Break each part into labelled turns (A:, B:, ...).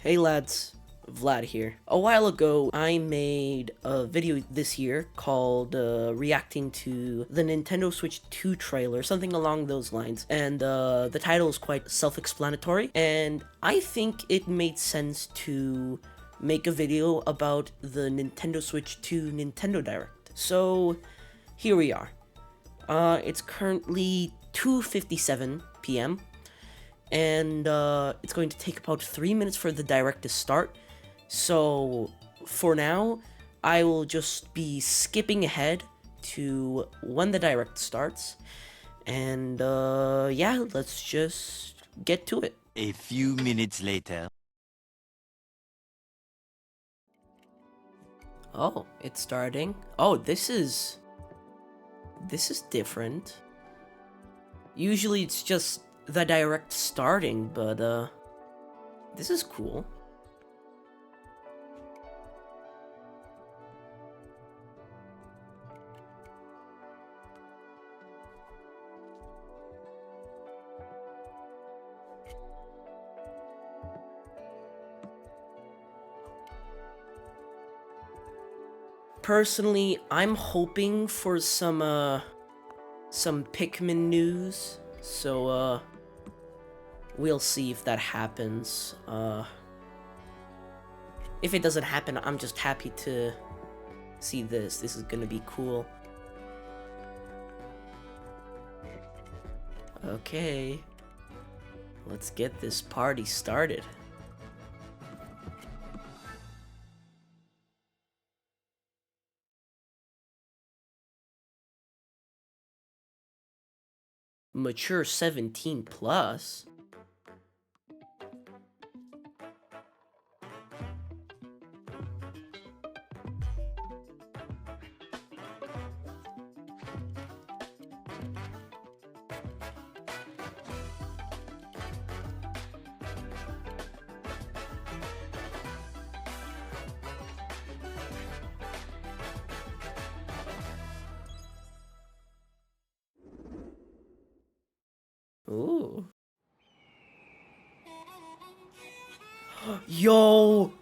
A: Hey lads, Vlad here. A while ago, I made a video this year called reacting to the Nintendo Switch 2 trailer, something along those lines. And the title is quite self-explanatory, and I think it made sense to make a video about the Nintendo Switch 2 Nintendo Direct. So here we are. It's currently 2:57 p.m. and it's going to take about 3 minutes for the direct to start. So for now, I will just be skipping ahead to when the direct starts, and yeah, let's just get to it.
B: A few minutes later.
A: Oh, it's starting. Oh, this is different. Usually it's just the direct starting, but this is cool. Personally, I'm hoping for some Pikmin news, so we'll see if that happens. If it doesn't happen, I'm just happy to see this. This is gonna be cool. Okay, let's get this party started. Mature 17 plus? Ooh. Yo!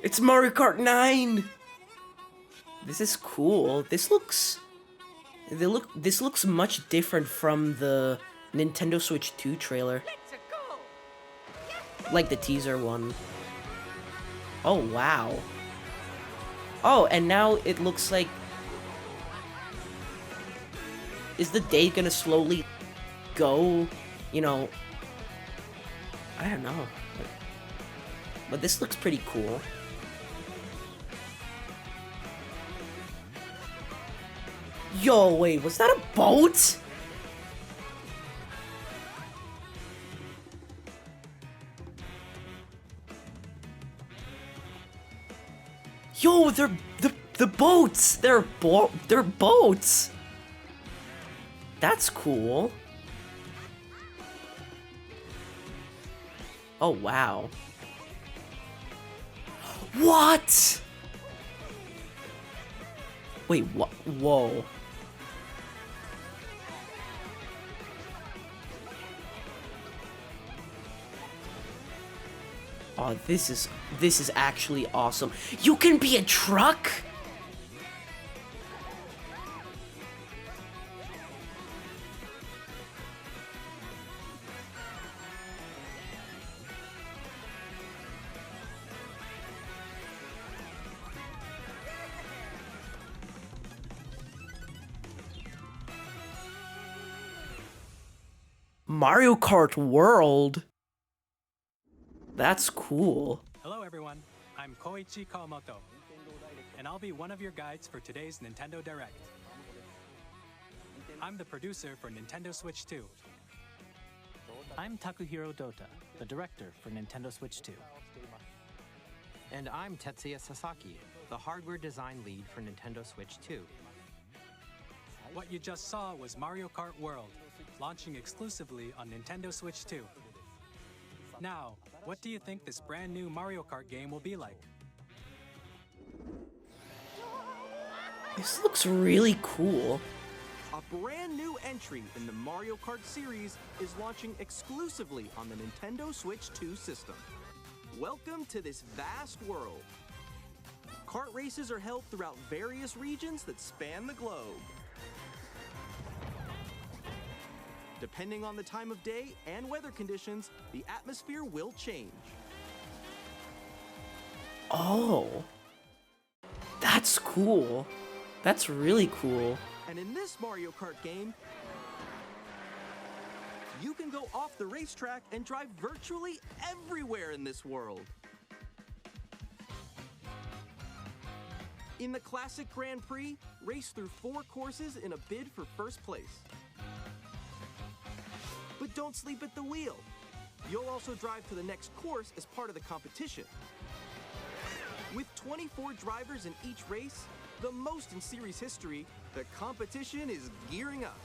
A: It's Mario Kart 9! This is cool. This looks much different from the Nintendo Switch 2 trailer. Like the teaser one. Oh, wow. Oh, and now it looks like... Is the day gonna slowly go, you know... I don't know. But this looks pretty cool. Yo, wait, was that a boat? Yo, they're the boats. They're boats. That's cool. Oh, wow. What? Wait, what? Whoa. Oh, this is actually awesome. You can be a truck? Mario Kart World? That's cool.
C: Hello everyone, I'm Koichi Kawamoto, and I'll be one of your guides for today's Nintendo Direct. I'm the producer for Nintendo Switch 2.
D: I'm Takuhiro Dota, the director for Nintendo Switch 2.
E: And I'm Tetsuya Sasaki, the hardware design lead for Nintendo Switch 2.
C: What you just saw was Mario Kart World, launching exclusively on Nintendo Switch 2. Now, what do you think this brand new Mario Kart game will be like?
A: This looks really cool.
F: A brand new entry in the Mario Kart series is launching exclusively on the Nintendo Switch 2 system. Welcome to this vast world. Kart races are held throughout various regions that span the globe. Depending on the time of day and weather conditions, the atmosphere will change.
A: Oh. That's cool. That's really cool.
F: And in this Mario Kart game, you can go off the racetrack and drive virtually everywhere in this world. In the classic Grand Prix, race through 4 courses in a bid for first place. But don't sleep at the wheel. You'll also drive to the next course as part of the competition. With 24 drivers in each race, the most in series history, the competition is gearing up.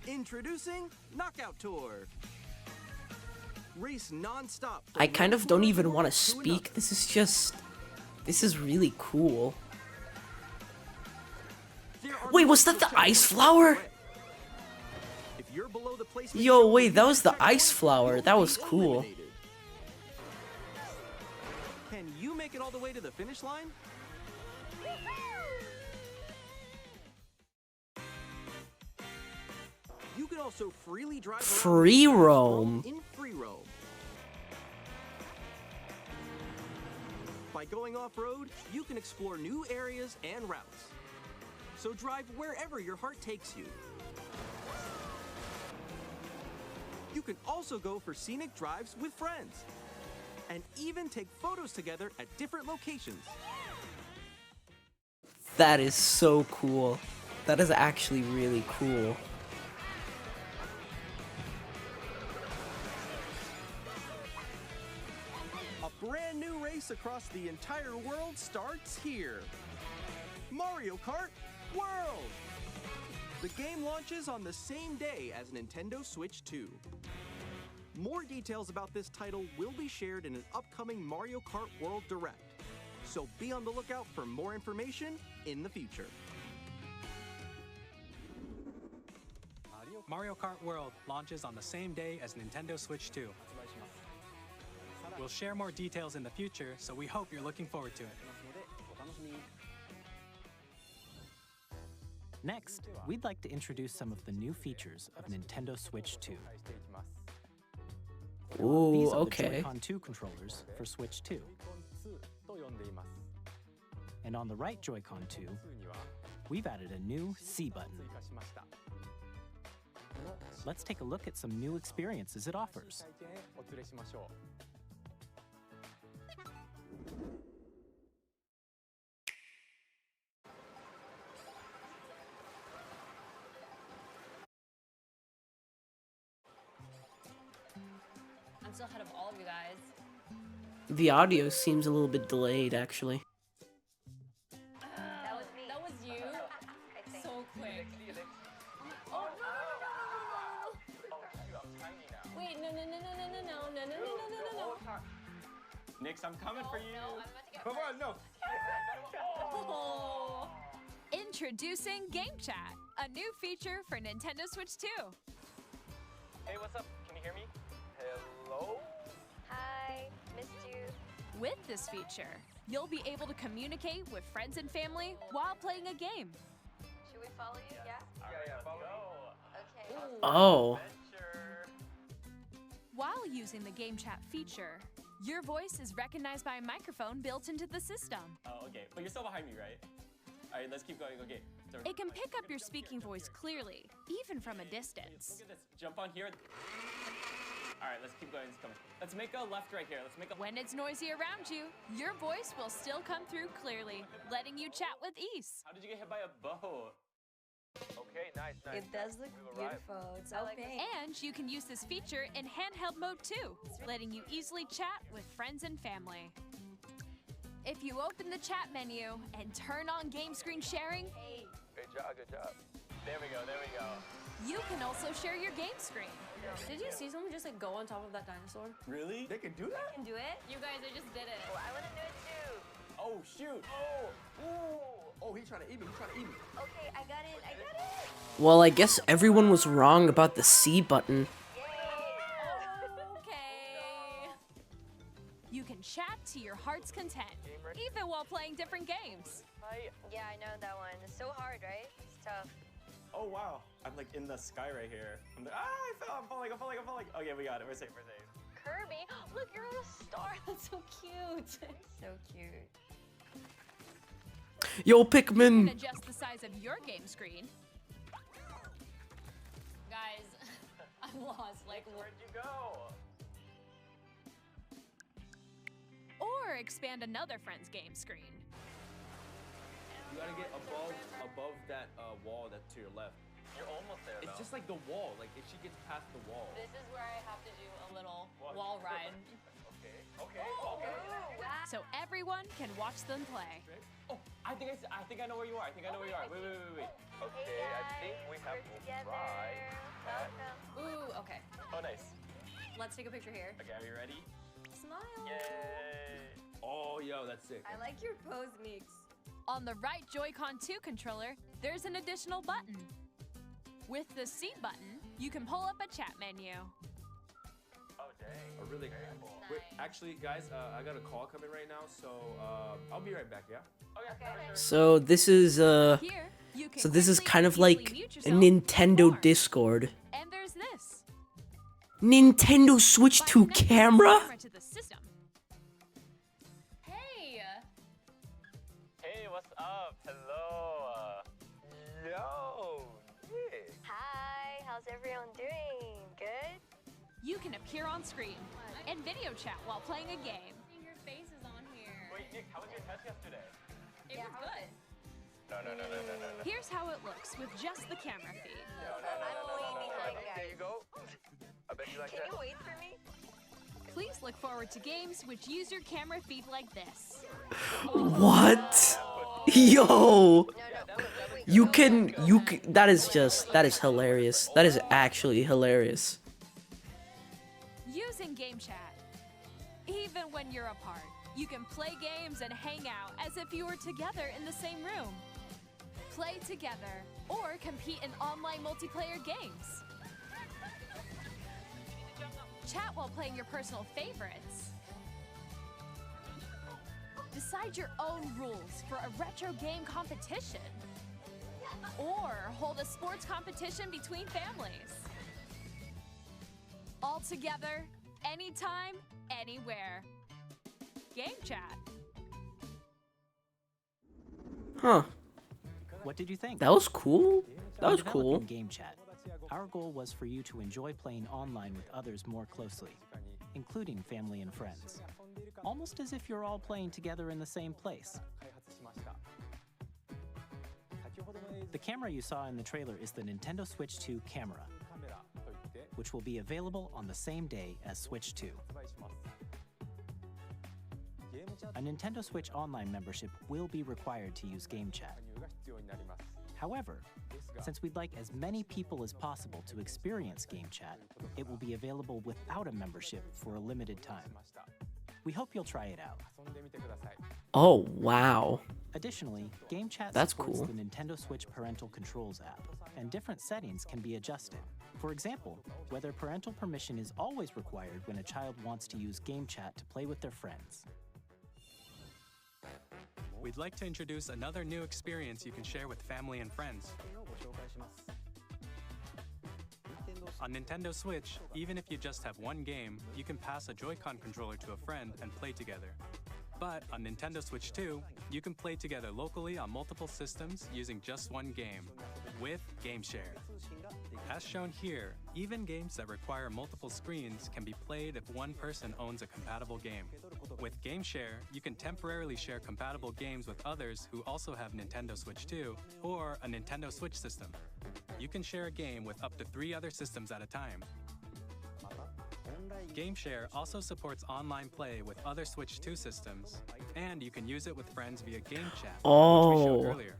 F: Introducing Knockout Tour. Race non-stop.
A: I kind of don't even want to speak. This is really cool. Wait, was that the ice flower?
F: If you're below the placement
A: Yo,
F: shown,
A: wait, that was the
F: check
A: ice
F: out,
A: flower.
F: you'll
A: That
F: be
A: was cool.
F: eliminated. Can you make it all the way to the finish line? You can also freely drive around
A: Free
F: the
A: roam.
F: in free roam. By going off-road, you can explore new areas and routes. So drive wherever your heart takes you. You can also go for scenic drives with friends, and even take photos together at different locations.
A: That is so cool. That is actually really cool.
F: A brand new race across the entire world starts here. Mario Kart World! The game launches on the same day as Nintendo Switch 2. More details about this title will be shared in an upcoming Mario Kart World Direct, so be on the lookout for more information in the future.
C: Mario Kart World launches on the same day as Nintendo Switch 2. We'll share more details in the future, so we hope you're looking forward to it.
D: Next, we'd like to introduce some of the new features of Nintendo Switch 2.
A: Ooh,
D: These are
A: okay.
D: the Joy-Con 2 controllers for Switch 2. And on the right Joy-Con 2, we've added a new C button. Let's take a look at some new experiences it offers.
G: I'm still ahead of all of you guys.
A: The audio seems a little bit delayed, actually.
G: That was me. That was you? So quick. Oh, no. Wait, no.
H: Nix, I'm coming for you.
G: No, I'm about to get
H: Come on, no.
G: Oh.
I: Introducing Game Chat, a new feature for Nintendo Switch 2.
H: Hey, what's up? Can you hear me? Hello?
G: Hi, missed you.
I: With this feature, you'll be able to communicate with friends and family while playing a game.
G: Should we follow you? Yeah?
H: Yeah, follow me.
G: Okay.
A: Oh.
H: Adventure.
I: While using the Game Chat feature, your voice is recognized by a microphone built into the system.
H: Oh, okay. But you're still behind me, right? All right, let's keep going. Okay. So,
I: It can pick up your speaking voice clearly, even from a distance.
H: Look at this. Jump on here. All right, let's keep going. Let's make a left right here. Let's make a...
I: When it's noisy around you, your voice will still come through clearly, letting you chat with ease.
H: How did you get hit by a boat? Okay, nice.
G: It does look beautiful. It's so pink.
I: And you can use this feature in handheld mode too, letting you easily chat with friends and family. If you open the chat menu and turn on game screen sharing,
H: Good job. There we go.
I: you can also share your game screen.
G: Did you see someone just like go on top of that dinosaur?
H: Really? They can do that?
G: Can do it? You guys, I just did it. Oh, I want to do it too.
H: Oh, shoot. Oh, he's trying to eat me.
G: Okay, I got it.
A: Well, I guess everyone was wrong about the C button.
G: Yay! Oh,
I: You can chat to your heart's content, even while playing different games.
J: Yeah, I know that one. It's so hard, right? It's tough.
H: Oh wow, I'm like in the sky right here. I'm like, I fell, I'm falling. Okay, we got it, we're safe.
J: Kirby, look, you're on a star.
G: That's so cute.
J: So cute.
A: Yo,
I: You can
A: Pikmin!
I: adjust the size of your game screen,
G: Guys, I'm lost. Like,
H: Where'd you go?
I: or expand another friend's game screen.
K: You gotta get above that wall that's to your left.
H: You're almost there,
K: It's just like the wall. Like if she gets past the wall.
G: this is where I have to do a little wall ride.
H: Okay.
I: So everyone can watch them play.
H: Oh, I think I know where you are. Wait. Okay, I think we have to try.
G: Ooh, okay.
H: Oh, nice.
G: Let's take a picture here.
H: Okay, are you ready?
G: Smile.
H: Yay!
K: Oh, yo, that's sick.
G: I like your pose, Meeks.
I: On the right Joy-Con 2 controller, there's an additional button. With the C button, you can pull up a chat menu.
H: Oh, dang.
K: Oh, really? Wait, actually, guys, I got a call coming right now, so I'll be right back. Yeah.
H: Okay.
A: So this is
I: Here, you can
A: so this is
I: quickly
A: kind
I: and
A: of like
I: easily mute
A: a
I: yourself
A: Nintendo
I: before.
A: Discord.
I: And there's this.
A: Nintendo Switch
I: By
A: 2
I: connecting the
A: camera?
I: to the system,
G: Hey!
H: Hey, what's up? Hello. Yo. Nick.
J: Hi, how's everyone doing? Good?
I: you can appear on screen and video chat while playing a game.
G: Your face is on here.
H: Wait, Nick, how was your test yesterday?
G: It was good.
H: No.
I: Here's how it looks with just the camera feed.
J: I'm way behind,
H: There you
J: guys.
H: go. I bet you like
J: Can
H: that.
J: you wait for me?
I: Please look forward to games which use your camera feed like this.
A: What? Yo!
J: No. Wait,
A: You
J: no,
A: can,
J: no.
A: that is hilarious. That is actually hilarious.
I: Using game chat. Even when you're apart, you can play games and hang out as if you were together in the same room. Play together or compete in online multiplayer games. Chat while playing your personal favorites. Decide your own rules for a retro game competition. Or hold a sports competition between families. All together, anytime, anywhere. Game chat.
A: Huh.
D: What did you think?
A: That was cool. That
D: When
A: was cool.
D: developing Game Chat, our goal was for you to enjoy playing online with others more closely, including family and friends. Almost as if you're all playing together in the same place. The camera you saw in the trailer is the Nintendo Switch 2 camera, which will be available on the same day as Switch 2. A Nintendo Switch Online membership will be required to use Game Chat. However, since we'd like as many people as possible to experience Game Chat, it will be available without a membership for a limited time. We hope you'll try it out.
A: Oh, wow.
D: Additionally, Game Chat
A: That's
D: supports
A: cool.
D: the Nintendo Switch Parental Controls app, and different settings can be adjusted. For example, whether parental permission is always required when a child wants to use Game Chat to play with their friends.
C: We'd like to introduce another new experience you can share with family and friends. On Nintendo Switch, even if you just have one game, you can pass a Joy-Con controller to a friend and play together. But on Nintendo Switch 2, you can play together locally on multiple systems using just one game, with Game Share. As shown here, even games that require multiple screens can be played if one person owns a compatible game. With Game Share, you can temporarily share compatible games with others who also have Nintendo Switch 2 or a Nintendo Switch system. You can share a game with up to 3 other systems at a time. Game Share also supports online play with other Switch 2 systems, and you can use it with friends via Game Chat, which we showed
A: Oh.
C: earlier.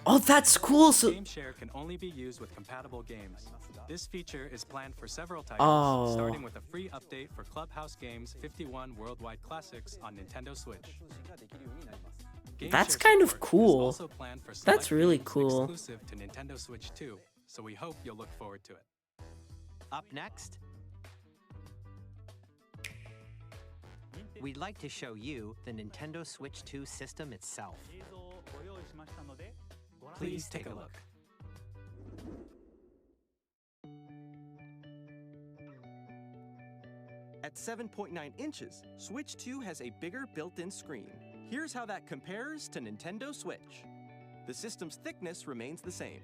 A: Oh, that's cool. So,
C: Game Share can only be used with compatible games. This feature is planned for several titles,
A: Oh.
C: starting with a free update for Clubhouse Games 51 Worldwide Classics on Nintendo Switch. Game
A: That's
C: Share
A: kind of
C: support is
A: cool.
C: also planned for
A: That's
C: select
A: really
C: games
A: cool.
C: exclusive to Nintendo Switch 2, so we hope you'll look forward to it.
E: Up next, we'd like to show you the Nintendo Switch 2 system itself. Please take a look.
F: At 7.9 inches, Switch 2 has a bigger built-in screen. Here's how that compares to Nintendo Switch. The system's thickness remains the same.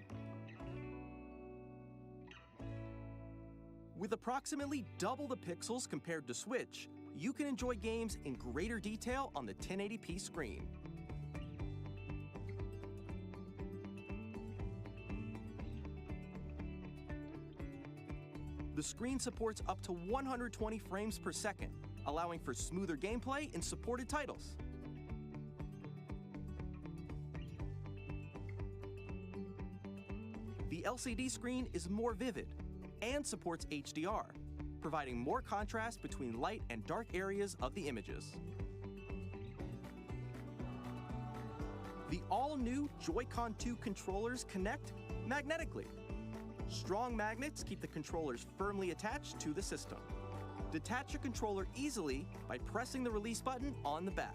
F: With approximately double the pixels compared to Switch, you can enjoy games in greater detail on the 1080p screen. The screen supports up to 120 frames per second, allowing for smoother gameplay in supported titles. The LCD screen is more vivid and supports HDR, providing more contrast between light and dark areas of the images. The all-new Joy-Con 2 controllers connect magnetically. Strong magnets keep the controllers firmly attached to the system. Detach your controller easily by pressing the release button on the back.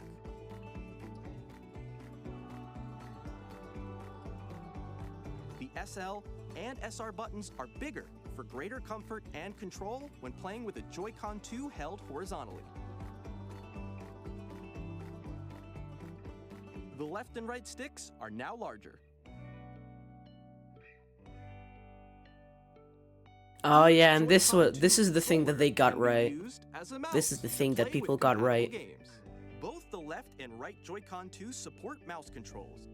F: The SL and SR buttons are bigger for greater comfort and control when playing with a Joy-Con 2 held horizontally. The left and right sticks are now larger.
A: Oh yeah, and this is the thing that they got right. This is the thing that people got right.
F: Both the left and right Joy-Con 2 support mouse controls.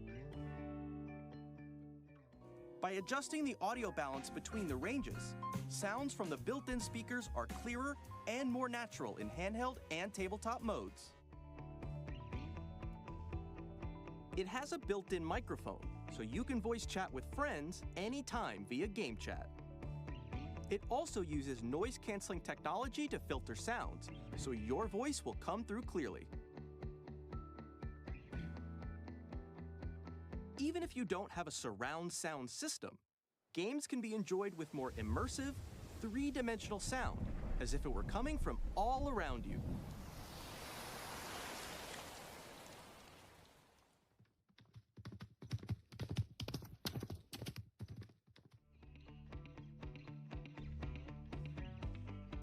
F: By adjusting the audio balance between the ranges, sounds from the built-in speakers are clearer and more natural in handheld and tabletop modes. It has a built-in microphone, so you can voice chat with friends anytime via game chat. It also uses noise-canceling technology to filter sounds, so your voice will come through clearly. Even if you don't have a surround sound system, games can be enjoyed with more immersive, three-dimensional sound, as if it were coming from all around you.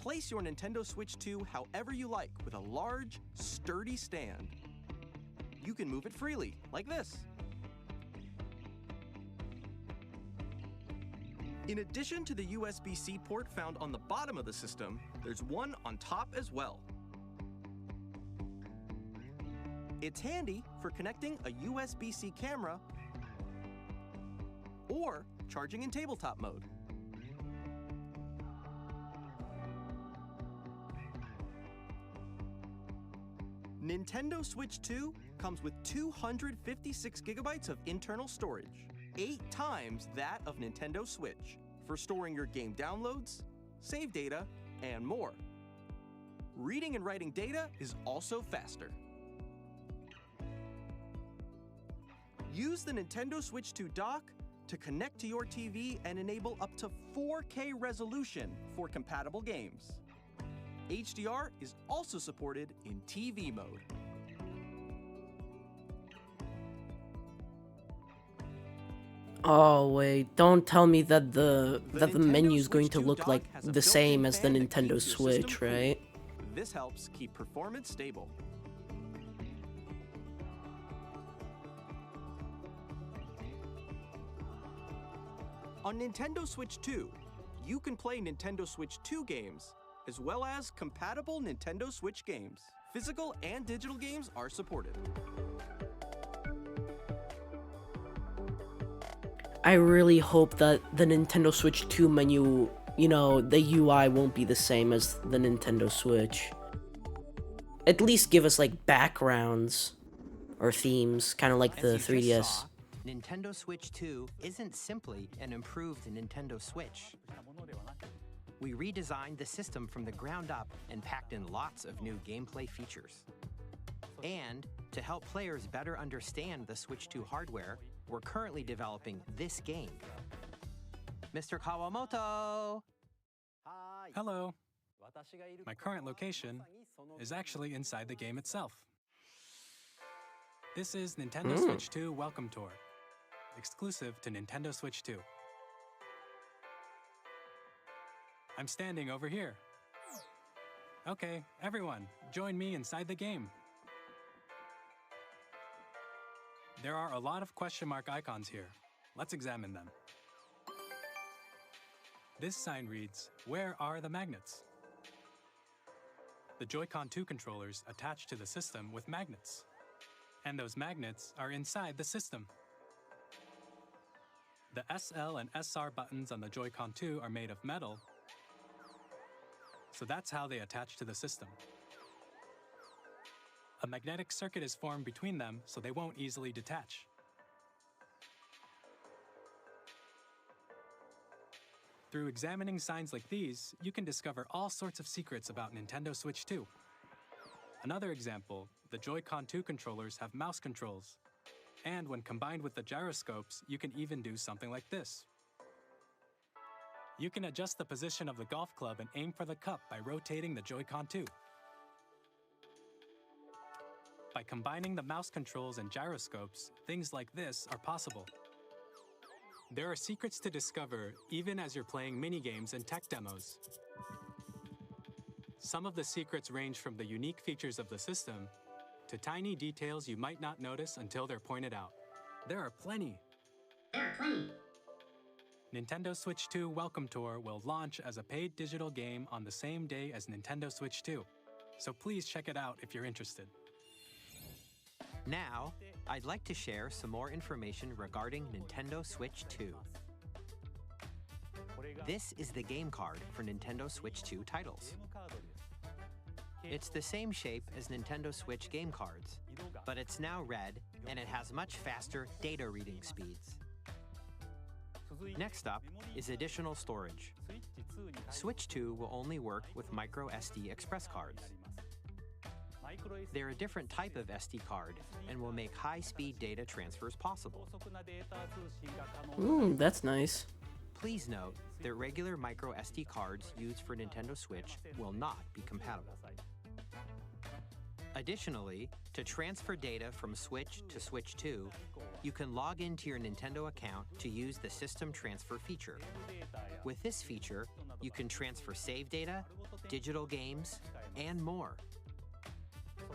F: Place your Nintendo Switch 2 however you like with a large, sturdy stand. You can move it freely, like this. In addition to the USB-C port found on the bottom of the system, there's one on top as well. It's handy for connecting a USB-C camera or charging in tabletop mode. Nintendo Switch 2 comes with 256 gigabytes of internal storage, 8 times that of Nintendo Switch, for storing your game downloads, save data, and more. Reading and writing data is also faster. Use the Nintendo Switch 2 dock to connect to your TV and enable up to 4K resolution for compatible games. HDR is also supported in TV mode.
A: Oh wait, don't tell me that the menu is going to look like the same as the Nintendo Switch, right?
F: This helps keep performance stable. On Nintendo Switch 2, you can play Nintendo Switch 2 games, as well as compatible Nintendo Switch games. Physical and digital games are supported.
A: I really hope that the Nintendo Switch 2 menu, you know, the UI won't be the same as the Nintendo Switch. At least give us like backgrounds or themes, kind of like the 3DS.
E: Nintendo Switch 2 isn't simply an improved Nintendo Switch. We redesigned the system from the ground up and packed in lots of new gameplay features. And to help players better understand the Switch 2 hardware, we're currently developing this game. Mr. Kawamoto!
C: Hello. My current location is actually inside the game itself. This is Nintendo Switch 2 Welcome Tour, exclusive to Nintendo Switch 2. I'm standing over here. Okay, everyone, join me inside the game. There are a lot of question mark icons here. Let's examine them. This sign reads, "Where are the magnets?" The Joy-Con 2 controllers attach to the system with magnets. And those magnets are inside the system. The SL and SR buttons on the Joy-Con 2 are made of metal, so that's how they attach to the system. A magnetic circuit is formed between them, so they won't easily detach. Through examining signs like these, you can discover all sorts of secrets about Nintendo Switch 2. Another example, the Joy-Con 2 controllers have mouse controls. And when combined with the gyroscopes, you can even do something like this. You can adjust the position of the golf club and aim for the cup by rotating the Joy-Con 2. By combining the mouse controls and gyroscopes, things like this are possible. There are secrets to discover even as you're playing minigames and tech demos. Some of the secrets range from the unique features of the system to tiny details you might not notice until they're pointed out. There are plenty. Nintendo Switch 2 Welcome Tour will launch as a paid digital game on the same day as Nintendo Switch 2, so please check it out if you're interested.
E: Now, I'd like to share some more information regarding Nintendo Switch 2. This is the game card for Nintendo Switch 2 titles. It's the same shape as Nintendo Switch game cards, but it's now red and it has much faster data reading speeds. Next up is additional storage. Switch 2 will only work with micro SD express cards. They're a different type of SD card and will make high-speed data transfers possible.
A: That's nice.
E: Please note that regular micro SD cards used for Nintendo Switch will not be compatible. Additionally, to transfer data from Switch to Switch 2, you can log into your Nintendo account to use the System Transfer feature. With this feature, you can transfer save data, digital games, and more.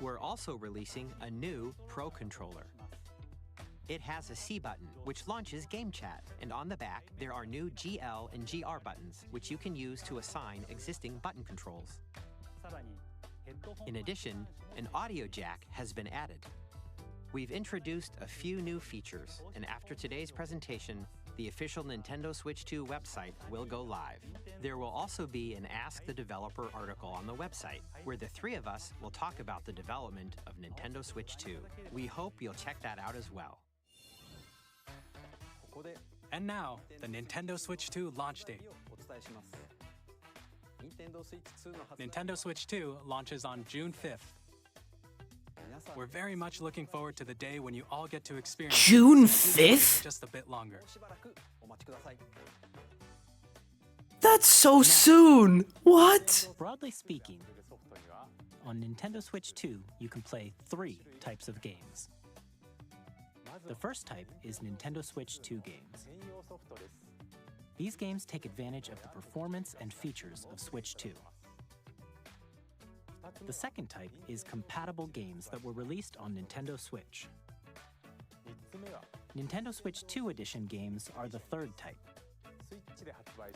E: We're also releasing a new Pro Controller. It has a C button, which launches Game Chat, and on the back, there are new GL and GR buttons, which you can use to assign existing button controls. In addition, an audio jack has been added. We've introduced a few new features, and after today's presentation, the official Nintendo Switch 2 website will go live. There will also be an Ask the Developer article on the website, where the three of us will talk about the development of Nintendo Switch 2. We hope you'll check that out as well.
C: And now, the Nintendo Switch 2 launch date. Nintendo Switch 2 launches on June 5th. We're very much looking forward to the day when you all get to experience
A: June 5th?
C: just a bit longer.
A: That's so soon! What?
D: Broadly speaking, on Nintendo Switch 2, you can play 3 types of games. The first type is Nintendo Switch 2 games. These games take advantage of the performance and features of Switch 2. The second type is compatible games that were released on Nintendo Switch. Nintendo Switch 2 Edition games are the third type.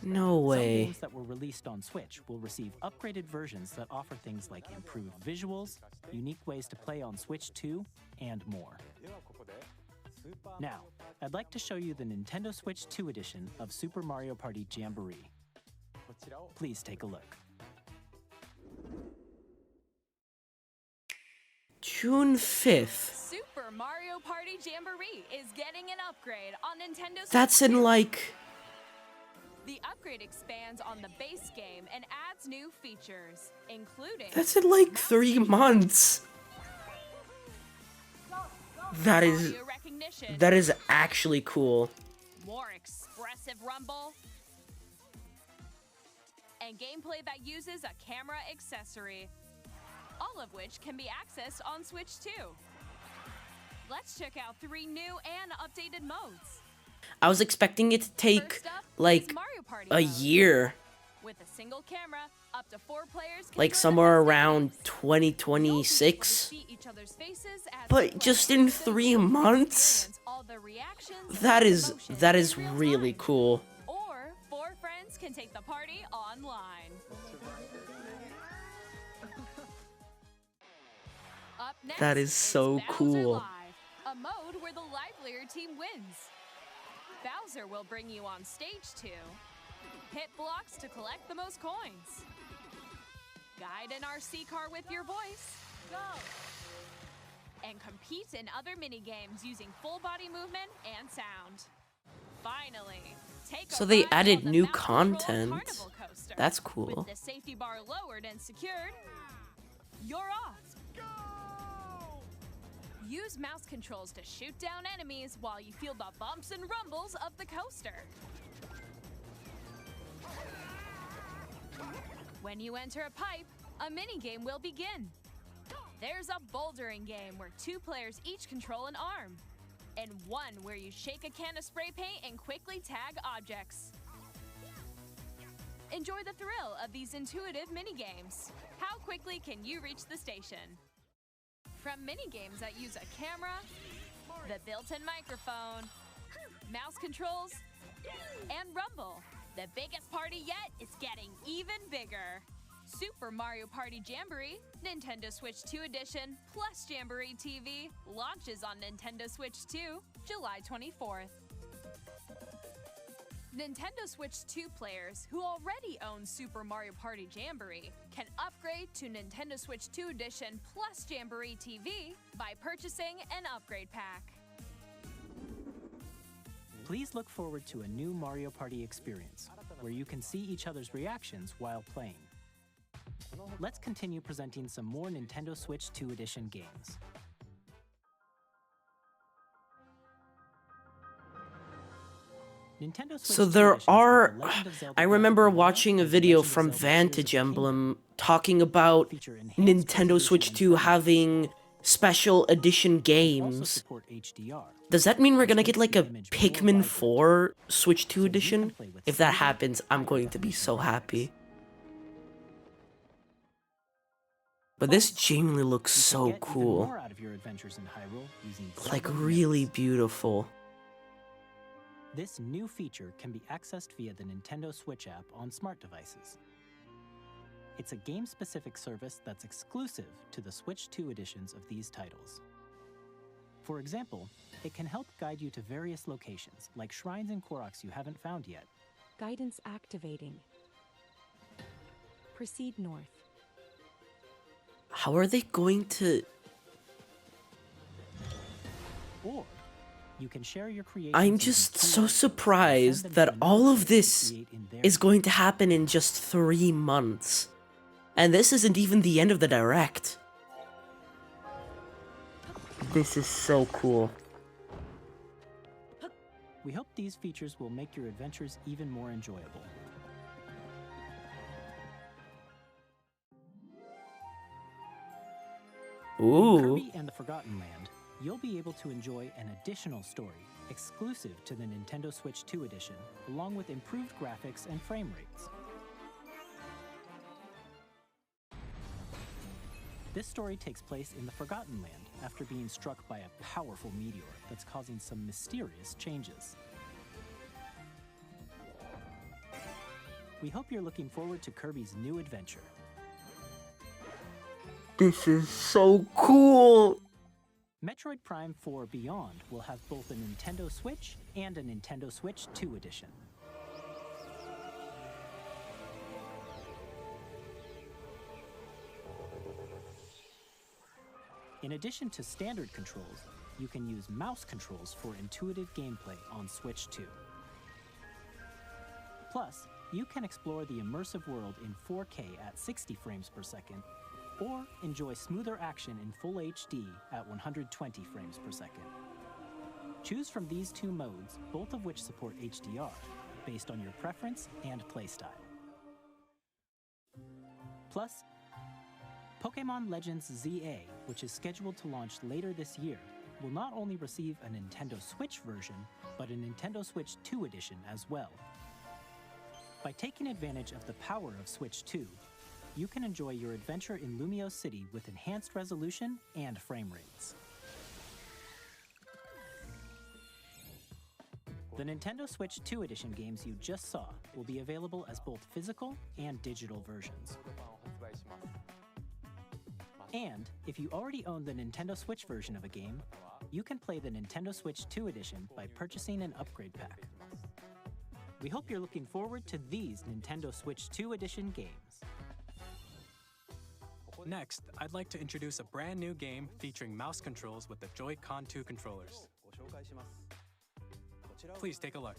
A: No
D: Some
A: way.
D: games that were released on Switch will receive upgraded versions that offer things like improved visuals, unique ways to play on Switch 2, and more. Now, I'd like to show you the Nintendo Switch 2 edition of Super Mario Party Jamboree. Please take a look.
A: June 5th.
I: Super Mario Party Jamboree is getting an upgrade on Nintendo Switch.
A: That's in like...
I: The upgrade expands on the base game and adds new features, including...
A: That's in like 3 months. That is actually cool.
I: More expressive rumble, and gameplay that uses a camera accessory. All of which can be accessed on Switch 2. Let's check out 3 new and updated modes.
A: I was expecting it to take
I: First up,
A: like
I: is Mario Party
A: a
I: mode.
A: year,
I: With a single camera, up to 4 players can
A: like
I: join the
A: somewhere
I: festivities.
A: around
I: You'll be able to
A: 2026.
I: see each other's faces as
A: But
I: they
A: just
I: play.
A: in 3 months?
I: Experience all the reactions
A: That
I: and
A: is
I: emotions in real
A: really
I: time.
A: cool.
I: Or 4 friends can take the party online. Up next
A: That is so
I: Bowser
A: cool.
I: Live, a mode where the livelier team wins. Bowser will bring you on stage to hit blocks to collect the most coins. Guide an RC car with your voice. Go! And compete in other mini-games using full body movement and sound. Finally, take a
A: So they
I: ride
A: added
I: on the
A: new
I: Mouse Control
A: content.
I: Carnival Coaster.
A: That's cool.
I: With the safety bar lowered and secured, you're off. Use mouse controls to shoot down enemies while you feel the bumps and rumbles of the coaster. When you enter a pipe, a mini-game will begin. There's a bouldering game where 2 players each control an arm, and one where you shake a can of spray paint and quickly tag objects. Enjoy the thrill of these intuitive mini-games. How quickly can you reach the station? From mini-games that use a camera, the built-in microphone, mouse controls, and rumble, the biggest party yet is getting even bigger. Super Mario Party Jamboree, Nintendo Switch 2 Edition, plus Jamboree TV launches on Nintendo Switch 2, July 24th. Nintendo Switch 2 players who already own Super Mario Party Jamboree can upgrade to Nintendo Switch 2 Edition plus Jamboree TV by purchasing an upgrade pack.
D: Please look forward to a new Mario Party experience, where you can see each other's reactions while playing. Let's continue presenting some more Nintendo Switch 2 Edition games. Nintendo Switch
A: So
D: 2
A: there
D: editions of
A: are,
D: The Legend of Zelda
A: I
D: Breath
A: remember
D: of the Wild
A: watching a
D: and The
A: video
D: Legend of
A: from
D: Zelda Tears of the
A: Vantage
D: Kingdom
A: Emblem talking about
D: feature enhanced
A: Nintendo
D: resolution
A: Switch
D: and
A: 2
D: frame
A: having special edition
D: also
A: games.
D: support HDR.
A: Does that mean we're gonna
D: which
A: get
D: makes
A: like
D: the
A: a
D: image more
A: Pikmin
D: vibrant.
A: 4 Switch 2
D: So you can
A: edition?
D: play with
A: If that
D: smoother,
A: happens, I'm
D: higher
A: going to be
D: definition
A: so
D: graphics.
A: happy. But this genuinely looks
D: You can
A: so
D: get even
A: cool.
D: more out of your adventures in Hyrule using
A: Like
D: Zelda
A: really
D: Notes.
A: beautiful.
D: This new feature can be accessed via the Nintendo Switch app on smart devices. It's a game-specific service that's exclusive to the Switch 2 editions of these titles. For example, it can help guide you to various locations, like shrines and Koroks you haven't found yet.
L: Guidance activating. Proceed north.
A: How are they going to...
D: Or you can share your creations.
A: I'm
D: using
A: just
D: QR
A: so
D: codes and
A: surprised
D: send them
A: that
D: to another
A: all of
D: player to
A: this
D: create in their
A: is going to happen in just 3 months. And this isn't even the end of the direct. This is so cool.
D: We hope these features will make your adventures even more enjoyable.
A: Ooh.
D: Kirby and the Forgotten Land, you'll be able to enjoy an additional story exclusive to the Nintendo Switch 2 edition, along with improved graphics and frame rates. This story takes place in the Forgotten Land after being struck by a powerful meteor that's causing some mysterious changes. We hope you're looking forward to Kirby's new adventure.
A: This is so cool.
D: Metroid Prime 4 Beyond will have both a Nintendo Switch and a Nintendo Switch 2 edition. In addition to standard controls, you can use mouse controls for intuitive gameplay on Switch 2. Plus, you can explore the immersive world in 4K at 60 frames per second, or enjoy smoother action in Full HD at 120 frames per second. Choose from these 2 modes, both of which support HDR, based on your preference and playstyle. Plus, Pokémon Legends ZA, which is scheduled to launch later this year, will not only receive a Nintendo Switch version, but a Nintendo Switch 2 edition as well. By taking advantage of the power of Switch 2, you can enjoy your adventure in Lumio City with enhanced resolution and frame rates. The Nintendo Switch 2 edition games you just saw will be available as both physical and digital versions. And if you already own the Nintendo Switch version of a game, you can play the Nintendo Switch 2 edition by purchasing an upgrade pack. We hope you're looking forward to these Nintendo Switch 2 edition games.
C: Next, I'd like to introduce a brand new game featuring mouse controls with the Joy-Con 2 controllers. Please take a look.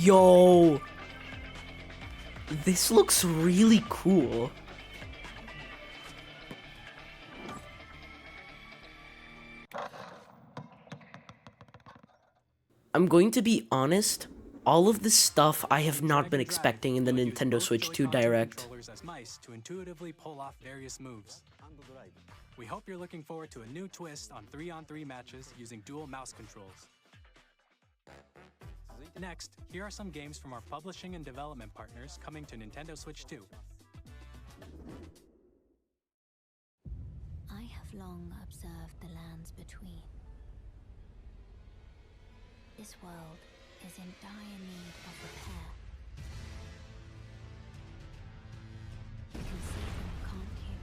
A: Yo! This looks really cool. I'm going to be honest, all of this stuff I have not been expecting in the Nintendo Switch 2 Direct.
C: As mice to intuitively pull off various moves. We hope you're looking forward to a new twist on 3-on-3 matches using dual mouse controls. Next, here are some games from our publishing and development partners coming to Nintendo Switch 2.
M: I have long observed the lands between. This world is in dire need of repair. You can see them, can't you?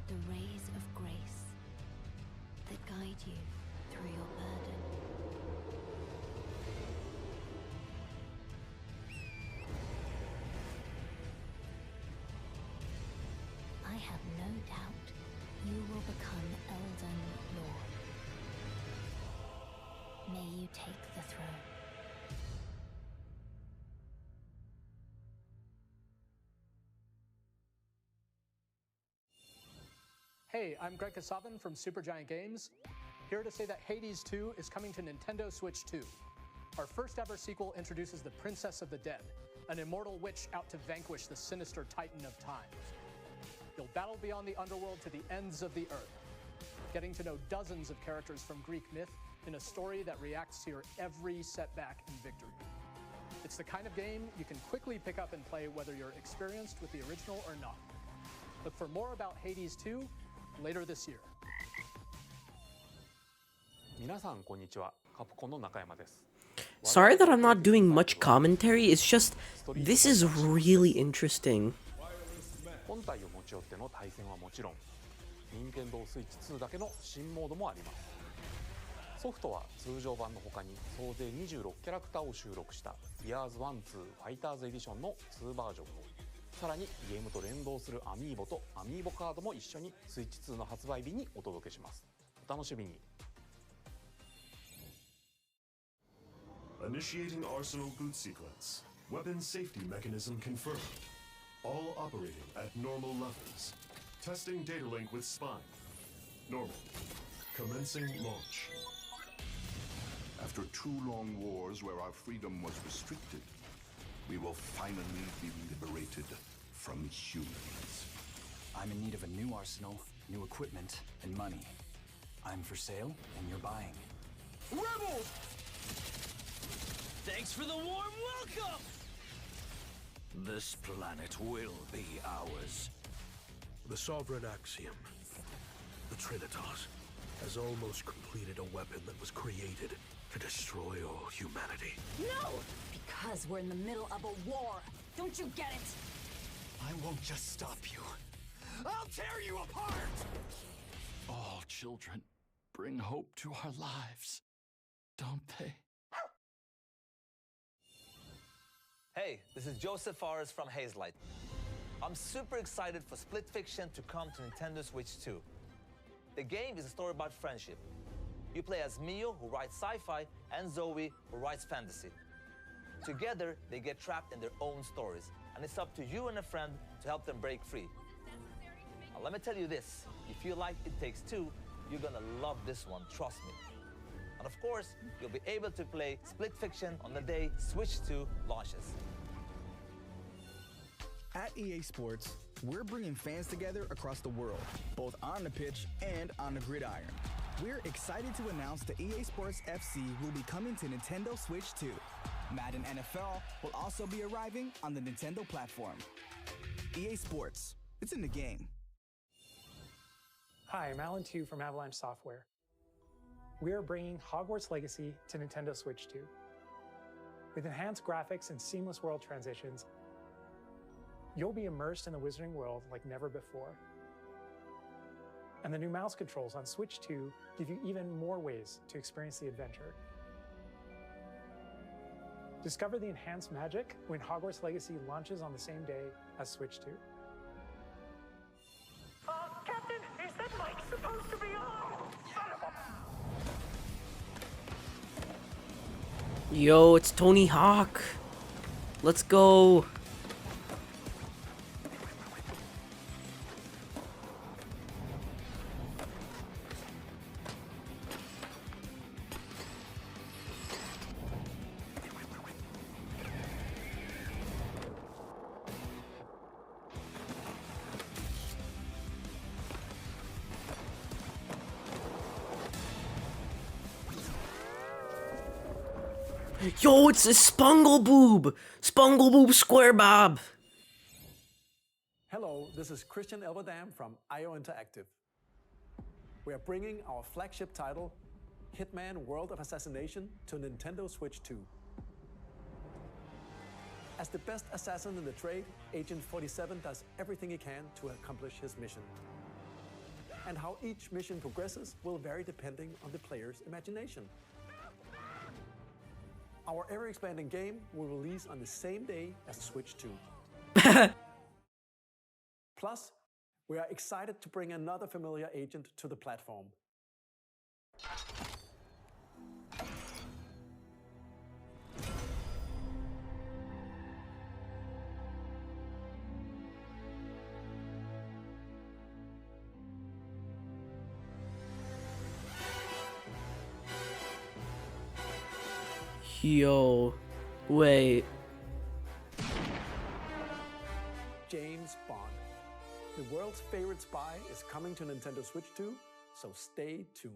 M: The rays of grace that guide you through your burden. I have no doubt you will become Elden Lord. May you take the throne.
N: Hey, I'm Greg Kasavin from Supergiant Games, here to say that Hades 2 is coming to Nintendo Switch 2. Our first ever sequel introduces the Princess of the Dead, an immortal witch out to vanquish the sinister Titan of Time. You'll battle beyond the underworld to the ends of the earth, getting to know dozens of characters from Greek myth in a story that reacts to your every setback and victory. It's the kind of game you can quickly pick up and play whether you're experienced with the original or not. Look for more about Hades 2 later this year.
K: 皆さんこんにちは。カプコンの中山です。
A: Sorry that I'm not doing much commentary, it's just, this is really interesting.
K: 本体を持ち寄っての対戦はもちろん、任天堂スイッチ2だけの新モードもあります。ソフトは通常版の他に総勢26キャラクターを収録した Years 1-2 Fighters Edition の2バージョンを、さらにゲームと連動するアミーボとアミーボカードも一緒にスイッチ2の発売日にお届けします。お楽しみに。
O: Initiating Arsenal boot sequence. Weapon safety mechanism confirmed. All operating at normal levels. Testing data link with spine. Normal. Commencing launch.
P: After 2 long wars where our freedom was restricted, we will finally be liberated from humans.
Q: I'm in need of a new arsenal, new equipment, and money. I'm for sale, and you're buying.
F: Rebels!
R: Thanks for the warm welcome! This planet will be ours.
S: The Sovereign Axiom, the Trinitas, has almost completed a weapon that was created to destroy all humanity.
T: No! Because we're in the middle of a war. Don't you get it?
R: I won't just stop you. I'll tear you apart! All children bring hope to our lives, don't they?
U: Hey, this is Joseph Forrest from Hazelight. I'm super excited for Split Fiction to come to Nintendo Switch 2. The game is a story about friendship. You play as Mio, who writes sci-fi, and Zoe, who writes fantasy. Together, they get trapped in their own stories, and it's up to you and a friend to help them break free. Now, let me tell you this, if you like It Takes Two, you're gonna love this one, trust me. And of course, you'll be able to play Split Fiction on the day Switch 2 launches.
V: At EA Sports, we're bringing fans together across the world, both on the pitch and on the gridiron. We're excited to announce that EA Sports FC will be coming to Nintendo Switch 2. Madden NFL will also be arriving on the Nintendo platform. EA Sports, it's in the game.
N: Hi, I'm Alan Tu from Avalanche Software. We are bringing Hogwarts Legacy to Nintendo Switch 2. With enhanced graphics and seamless world transitions, you'll be immersed in the Wizarding world like never before. And the new mouse controls on Switch 2 give you even more ways to experience the adventure. Discover the enhanced magic when Hogwarts Legacy launches on the same day as Switch 2.
W: Captain, is that mic supposed to be on? Son of a...
A: Yo, it's Tony Hawk. Let's go. Yo, it's a Spungleboob! Spungleboob Square Bob!
X: Hello, this is Christian Elverdam from IO Interactive. We are bringing our flagship title, Hitman World of Assassination, to Nintendo Switch 2. As the best assassin in the trade, Agent 47 does everything he can to accomplish his mission. And how each mission progresses will vary depending on the player's imagination. Our ever-expanding game will release on the same day as Switch 2. Plus, we are excited to bring another familiar agent to the platform.
A: Yo, wait.
X: James Bond. The world's favorite spy is coming to Nintendo Switch 2, so stay tuned.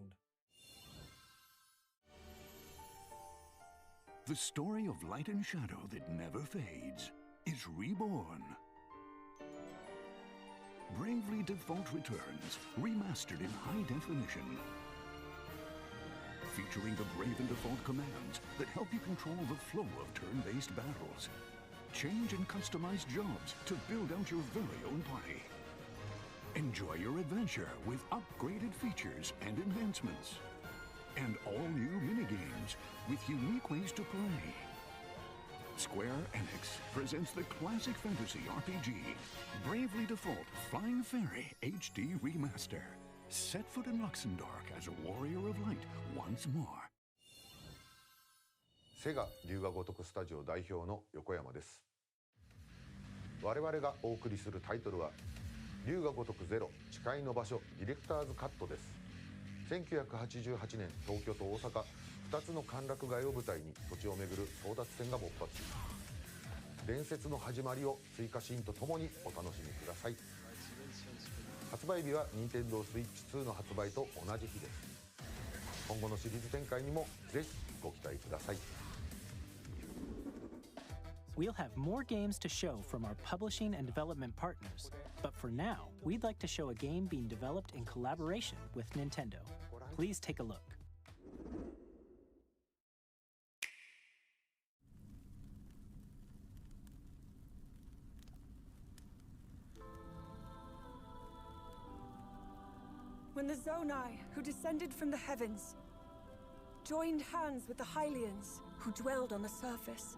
P: The story of light and shadow that never fades is reborn. Bravely Default returns, remastered in high definition. Featuring the Brave and Default commands that help you control the flow of turn-based battles. Change and customize jobs to build out your very own party. Enjoy your adventure with upgraded features and enhancements. And all new minigames with unique ways to play. Square Enix presents the classic fantasy RPG, Bravely Default Flying Fairy HD Remaster. Set foot in Luxembourg as a warrior of light once more.
Y: セガ龍が如くスタジオ代表の横山です。我々がお送りするタイトルは龍が如くゼロ誓いの場所ディレクターズカットです。1988年東京と大阪2つの歓楽街を舞台に土地を巡る争奪戦が勃発。伝説の始まりを追加シーンとともにお楽しみください。発売日は Nintendo Switch 2の発売と同じ日です。今後のシリーズ展開にもぜひご期待ください。
D: We'll have more games to show from our publishing and development partners, but for now, we'd like to show a game being developed in collaboration with Nintendo. Please take a look.
B: When the Zonai, who descended from the heavens, joined hands with the Hylians, who dwelled on the surface,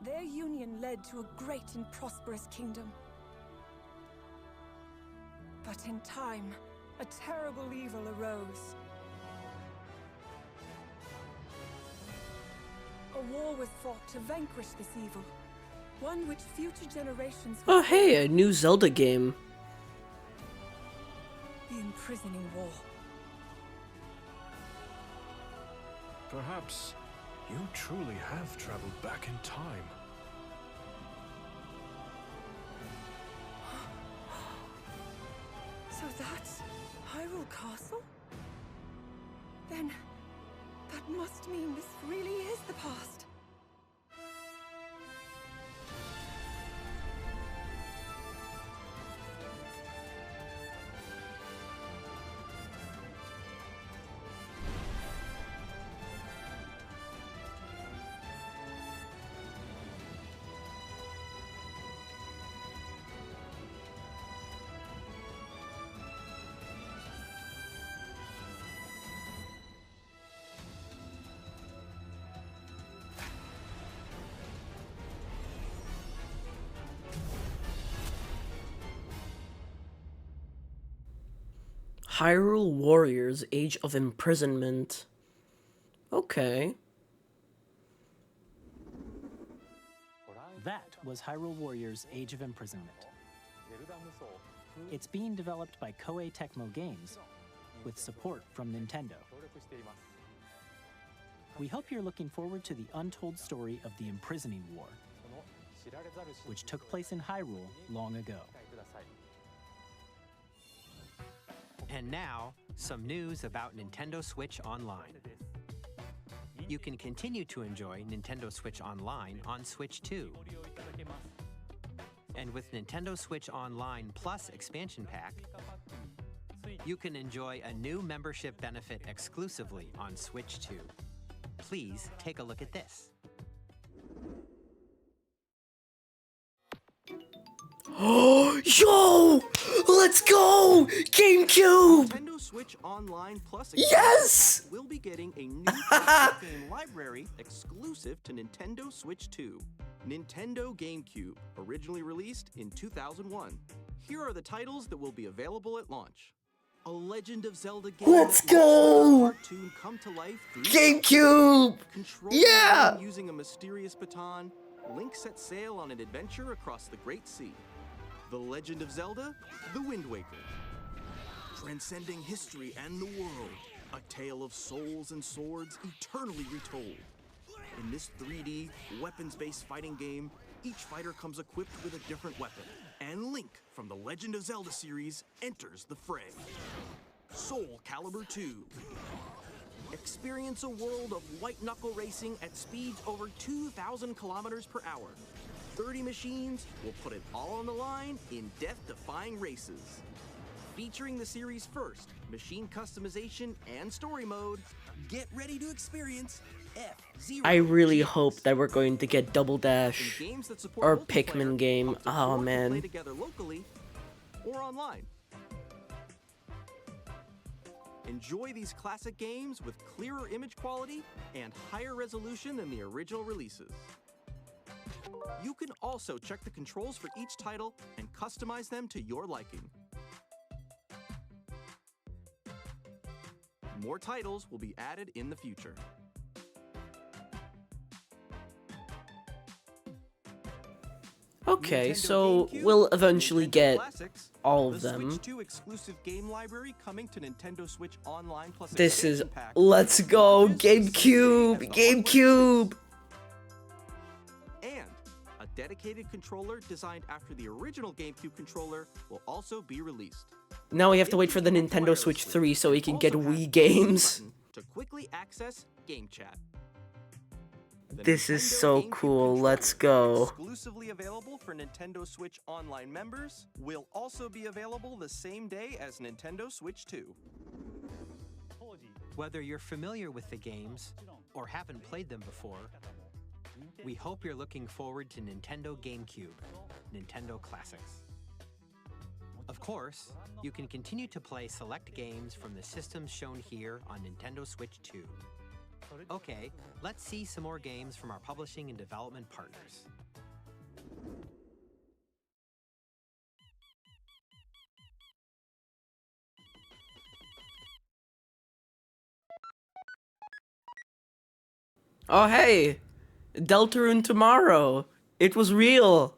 B: their union led to a great and prosperous kingdom. But in time, a terrible evil arose. A war was fought to vanquish this evil, one which future generations
A: Oh, hey, a new Zelda game.
B: The imprisoning war.
S: Perhaps you truly have traveled back in time.
B: So that's Hyrule Castle? Then that must mean this really is the past.
A: Hyrule Warriors Age of Imprisonment. Okay.
D: That was Hyrule Warriors Age of Imprisonment. It's being developed by Koei Tecmo Games with support from Nintendo. We hope you're looking forward to the untold story of the Imprisoning War, which took place in Hyrule long ago.
E: And now, some news about Nintendo Switch Online. You can continue to enjoy Nintendo Switch Online on Switch 2. And with Nintendo Switch Online Plus expansion pack, you can enjoy a new membership benefit exclusively on Switch 2. Please take a look at this.
A: Oh, yo! Let's go! GameCube!
F: Nintendo Switch Online Plus
A: Yes!
F: Pack will be getting a new game library exclusive to Nintendo Switch 2. Nintendo GameCube, originally released in 2001. Here are the titles that will be available at launch. A Legend of Zelda game.
A: Let's go!
F: Cartoon come to life through
A: GameCube! Yeah!
F: Using a mysterious baton, Link sets sail on an adventure across the Great Sea. The Legend of Zelda: The Wind Waker. Transcending history and the world, a tale of souls and swords eternally retold. In this 3D, weapons-based fighting game, each fighter comes equipped with a different weapon, and Link from the Legend of Zelda series enters the fray. Soul Calibur 2. Experience a world of white-knuckle racing at speeds over 2,000 kilometers per hour. 30 machines will put it all on the line in death-defying races. Featuring the series' first machine customization and story mode, get ready to experience F-Zero.
A: I really hope that we're going to get Double Dash or Pikmin game. Oh
F: Play
A: man.
F: together locally or online. Enjoy these classic games with clearer image quality and higher resolution than the original releases. You can also check the controls for each title and customize them to your liking. More titles will be added in the future.
A: Okay,
F: Nintendo
A: so
F: GameCube,
A: we'll eventually
F: Nintendo
A: get
F: Classics,
A: all
F: the
A: of them.
F: Switch 2 exclusive game library coming to Nintendo Switch Online plus
A: This is
F: expansion pack.
A: let's go GameCube, GameCube.
F: And a dedicated controller designed after the original GameCube controller will also be released.
A: Now we have to wait for the Nintendo Switch 3 so we can get Wii games.
F: To quickly access Game Chat. The
A: This is
F: Nintendo
A: so
F: GameCube
A: cool. Let's
F: controller,
A: go.
F: exclusively available for Nintendo Switch Online members, will also be available the same day as Nintendo Switch 2.
E: Whether you're familiar with the games or haven't played them before, we hope you're looking forward to Nintendo GameCube, Nintendo Classics. Of course, you can continue to play select games from the systems shown here on Nintendo Switch 2. Okay, let's see some more games from our publishing and development partners.
A: Oh hey, Deltarune tomorrow. It was real.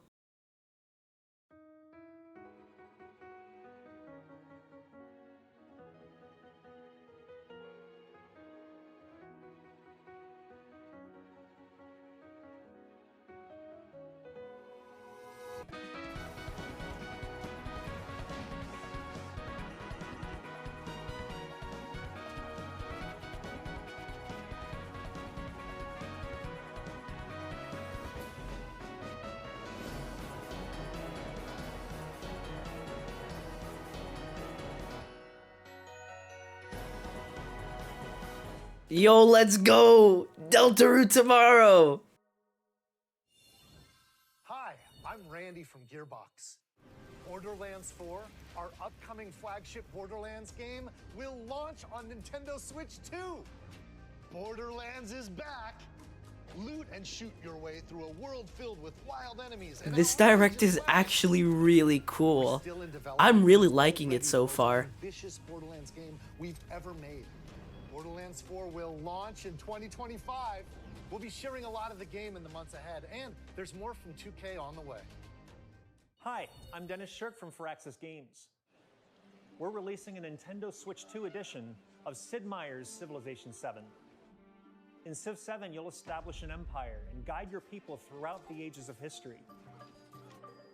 A: Yo, let's go! Deltarune tomorrow!
G: Hi, I'm Randy from Gearbox. Borderlands 4, our upcoming flagship Borderlands game, will launch on Nintendo Switch 2. Borderlands is back. Loot and shoot your way through a world filled with wild enemies. And
A: This direct is actually really cool. I'm really liking it so far.
G: Ambitious Borderlands game we've ever made. Borderlands 4 will launch in 2025. We'll be sharing a lot of the game in the months ahead, and there's more from 2K on the way.
H: Hi, I'm Dennis Shirk from Firaxis Games. We're releasing a Nintendo Switch 2 edition of Sid Meier's Civilization 7. In Civ 7, you'll establish an empire and guide your people throughout the ages of history.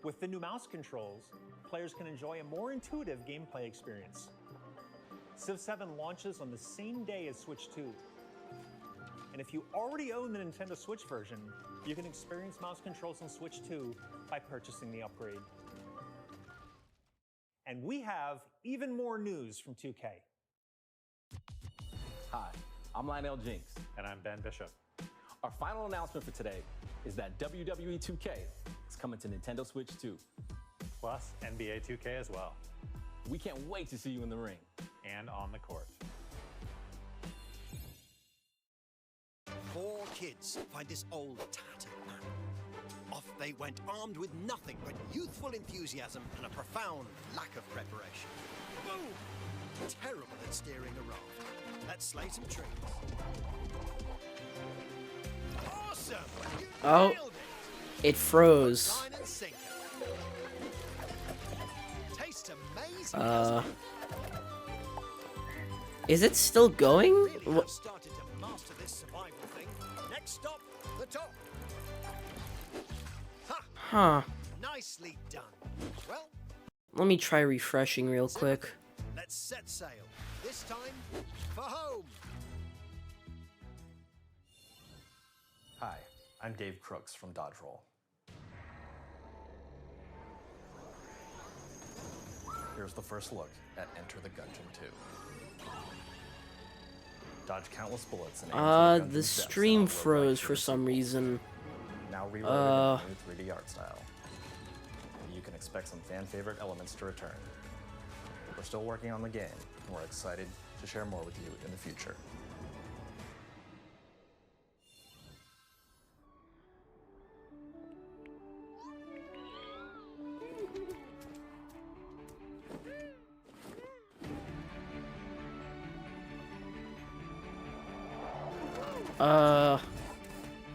H: With the new mouse controls, players can enjoy a more intuitive gameplay experience. Civ 7 launches on the same day as Switch 2. And if you already own the Nintendo Switch version, you can experience mouse controls on Switch 2 by purchasing the upgrade. And we have even more news from 2K.
I: Hi, I'm Lionel Jinks.
J: And I'm Ben Bishop.
I: Our final announcement for today is that WWE 2K is coming to Nintendo Switch 2.
J: Plus NBA 2K as well.
I: We can't wait to see you in the ring.
J: And on the court.
L: 4 kids find this old tattered man. Off they went armed with nothing but youthful enthusiasm and a profound lack of preparation. Boom! Terrible at steering a raft. Let's slay some trees. Awesome! You
A: Oh,
L: nailed
A: it froze.
L: Line and sinker. Tastes amazing.
A: Is it still going?
L: Really started to master this survival thing. Next stop, the top. Ha!
A: Huh.
L: Nicely done. Well,
A: Let me try refreshing real quick.
L: let's set sail. This time for home.
Q: Hi, I'm Dave Crooks from Dodge Roll. Here's the first look at Enter the Gungeon 2. Dodge countless bullets and aim for the
A: The
Q: Gungeon's
A: stream
Q: depths on a low
A: froze for some reason.
Q: now reloaded in new 3D art style. You can expect some fan favorite elements to return. We're still working on the game, and we're excited to share more with you in the future.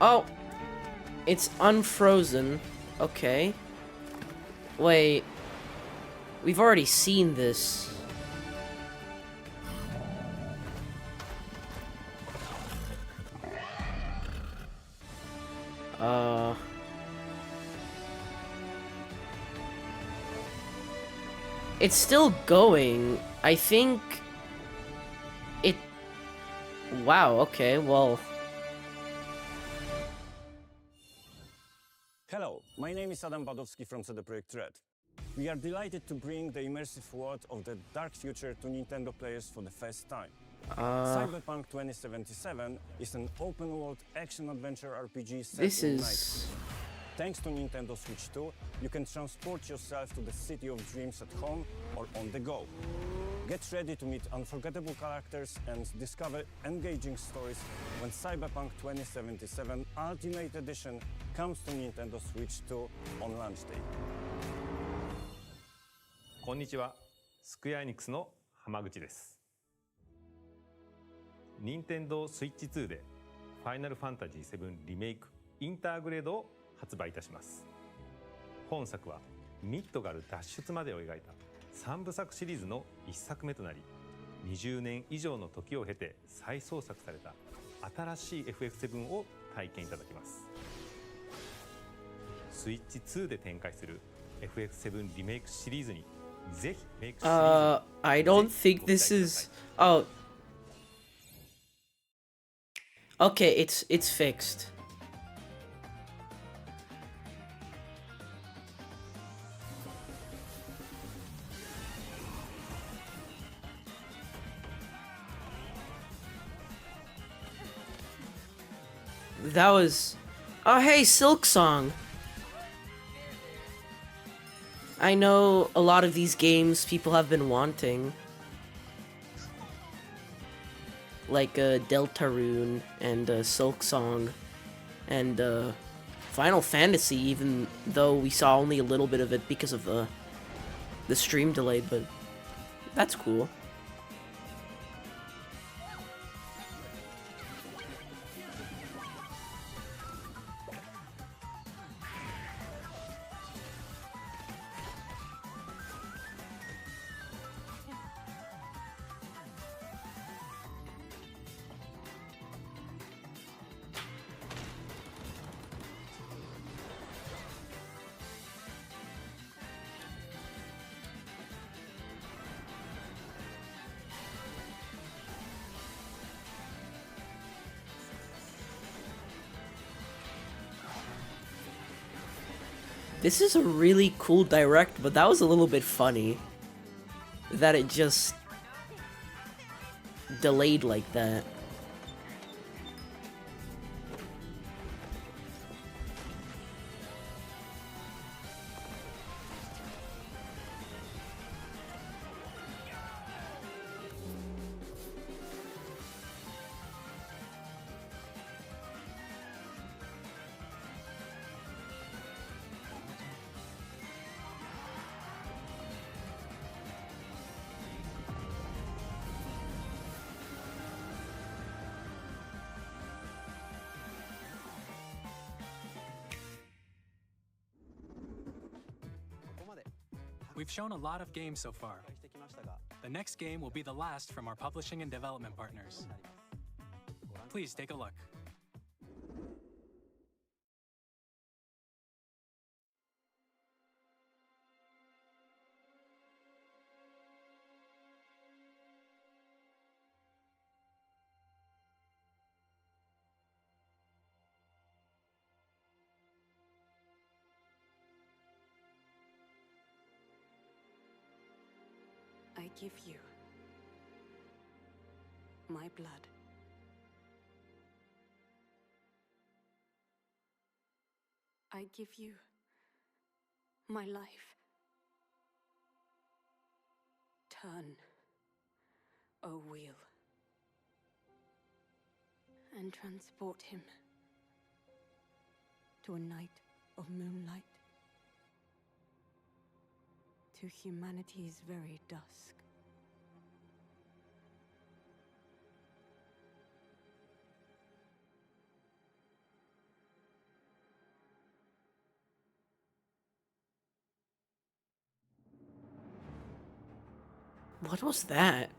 A: Oh. It's unfrozen. Okay. Wait. We've already seen this. It's still going. I think... It... Wow, okay, well...
C: Hello, my name is Adam Badowski from CD Projekt Red. We are delighted to bring the immersive world of the dark future to Nintendo players for the first time. Cyberpunk 2077 is an open-world action-adventure RPG set
A: This
C: in
A: is...
C: night. Thanks to Nintendo Switch 2, you can transport yourself to the city of dreams at home or on the go. Get ready to meet unforgettable characters and discover engaging stories when Cyberpunk 2077 Ultimate Edition comes to Nintendo Switch 2 on launch day.
J: こんにちは、スクエアエニックスの浜口です。任天堂スイッチ2でファイナルファンタジー7リメイクインターグレードを発売いたします。本作はミッドガル脱出までを描いた3部作シリーズの1作目となり、20年以上の時を経て再創作された新しい FF7 を体験いただきます。スイッチ2で展開する FF7 リメイクシリーズにぜひメイクシリーズ
A: I don't think this is... Oh. Okay, it's fixed. That was... Oh, hey, Silk Song! I know a lot of these games people have been wanting. Like Deltarune and Silk Song and Final Fantasy, even though we saw only a little bit of it because of the stream delay, but that's cool. This is a really cool direct, but that was a little bit funny. That it just delayed like that.
N: We've shown a lot of games so far. The next game will be the last from our publishing and development partners. Please take a look.
K: I give you my blood. I give you my life. Turn, O wheel, and transport him to a night of moonlight, to humanity's very dusk.
A: What was that?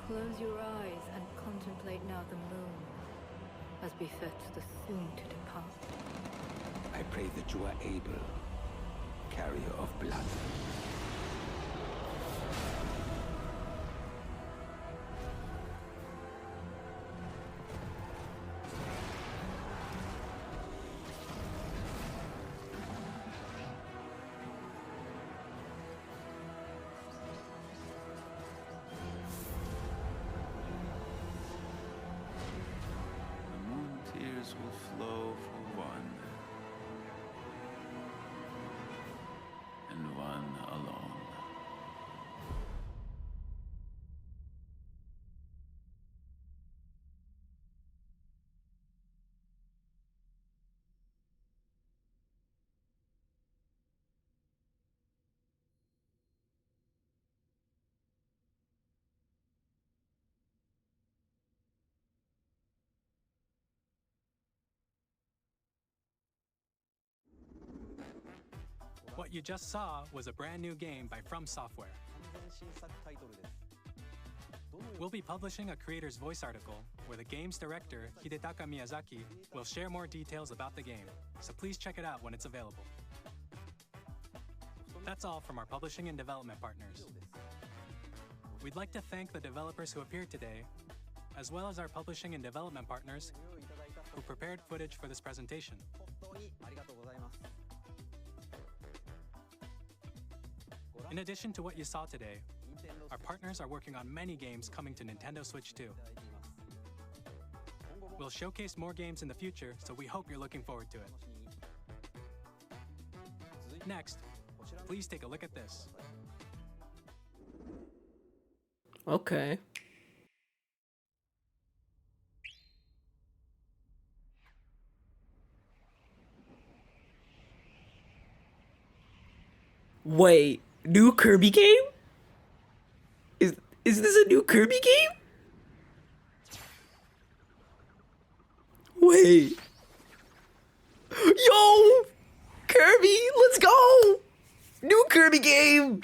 M: Close your eyes and contemplate now the moon, as befits the soon to depart.
O: I pray that you are able, carrier of blood.
R: Tears will flow for one, and one alone.
D: What you just saw was a brand new game by From Software. We'll be publishing a creator's voice article where the game's director, Hidetaka Miyazaki, will share more details about the game, so please check it out when it's available. That's all from our publishing and development partners. We'd like to thank the developers who appeared today, as well as our publishing and development partners who prepared footage for this presentation. In addition to what you saw today, our partners are working on many games coming to Nintendo Switch 2. We'll showcase more games in the future, so we hope you're looking forward to it. Next, please take a look at this.
A: Okay. Wait, new Kirby game? Is this a new Kirby game? Wait. Yo! Kirby, let's go! New Kirby game!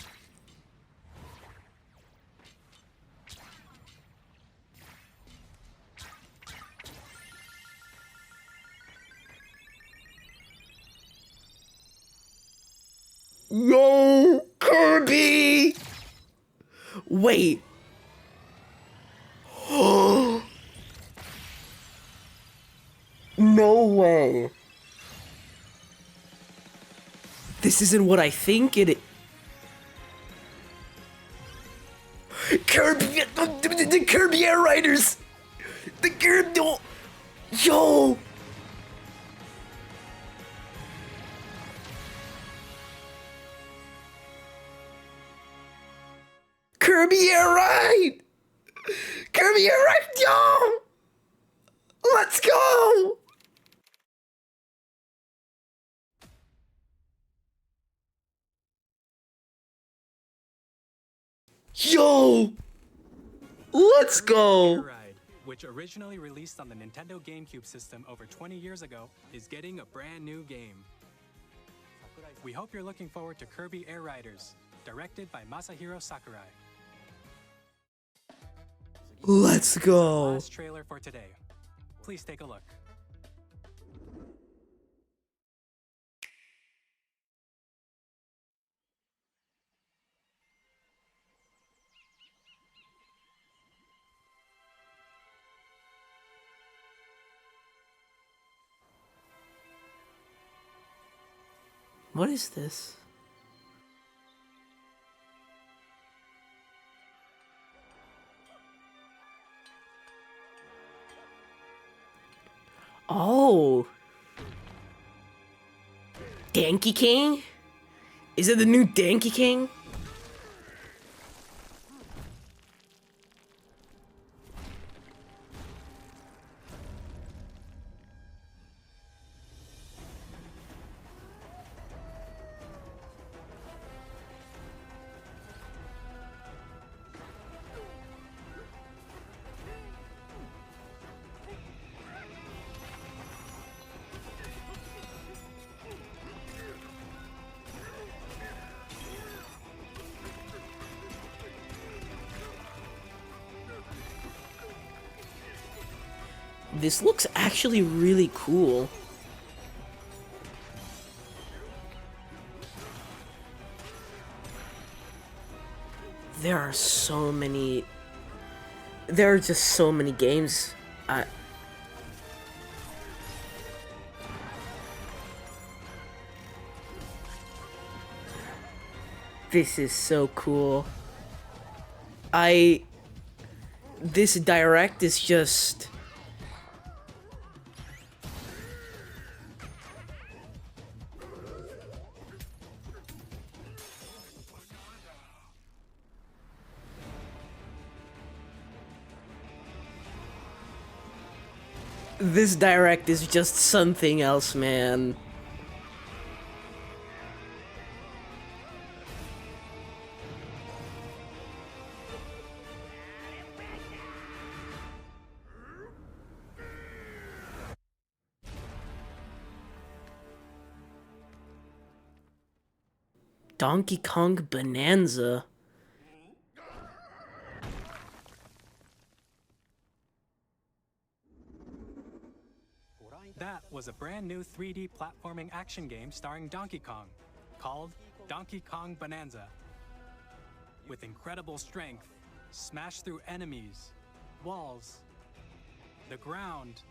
A: Yo, Kirby! Wait. No way. This isn't what I think it is. Kirby, the Kirby Air Riders! The Kirby, yo! Kirby Air Ride! Kirby Air Ride, yo! Let's go! Yo! Let's go!
D: Ride, which originally released on the Nintendo GameCube system over 20 years ago, is getting a brand new game. We hope you're looking forward to Kirby Air Riders,
N: directed by Masahiro Sakurai.
A: Let's go.
N: Last trailer for today. Please take a look.
A: What is this? Oh. Donkey King? Is it the new Donkey King? This looks actually really cool. There are so many... There are just so many games. This is so cool. This direct is just... This direct is just something else, man. Donkey Kong Bonanza.
N: That was a brand new 3D platforming action game starring Donkey Kong, called Donkey Kong Bonanza. With incredible strength, smash through enemies, walls, the ground,